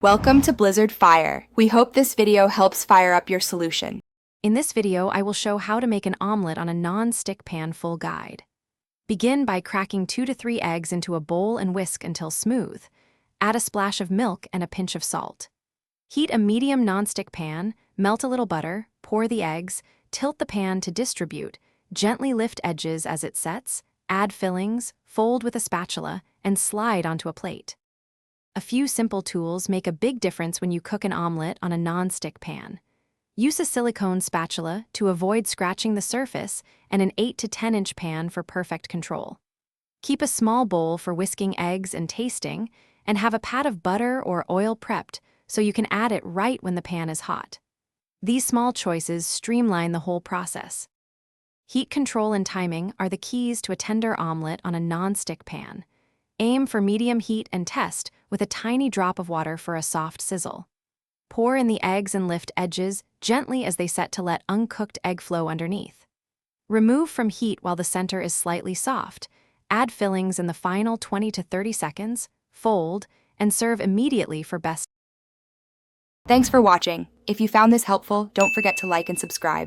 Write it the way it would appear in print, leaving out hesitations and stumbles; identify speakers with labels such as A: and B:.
A: Welcome to Blizzard Fire. We hope this video helps fire up your solution.
B: In this video, I will show how to make an omelet on a non-stick pan full guide. Begin by cracking 2 to 3 eggs into a bowl and whisk until smooth. Add a splash of milk and a pinch of salt. Heat a medium non-stick pan, melt a little butter, pour the eggs, tilt the pan to distribute, gently lift edges as it sets, add fillings, fold with a spatula, and slide onto a plate. A few simple tools make a big difference when you cook an omelet on a non-stick pan. Use a silicone spatula to avoid scratching the surface and an 8 to 10 inch pan for perfect control. Keep a small bowl for whisking eggs and tasting, and have a pat of butter or oil prepped so you can add it right when the pan is hot. These small choices streamline the whole process. Heat control and timing are the keys to a tender omelet on a non-stick pan. Aim for medium heat and test with a tiny drop of water for a soft sizzle. Pour in the eggs and lift edges gently as they set to let uncooked egg flow underneath. Remove from heat while the center is slightly soft. Add fillings in the final 20 to 30 seconds, fold, and serve immediately for best.
A: Thanks for watching. If you found this helpful, don't forget to like and subscribe.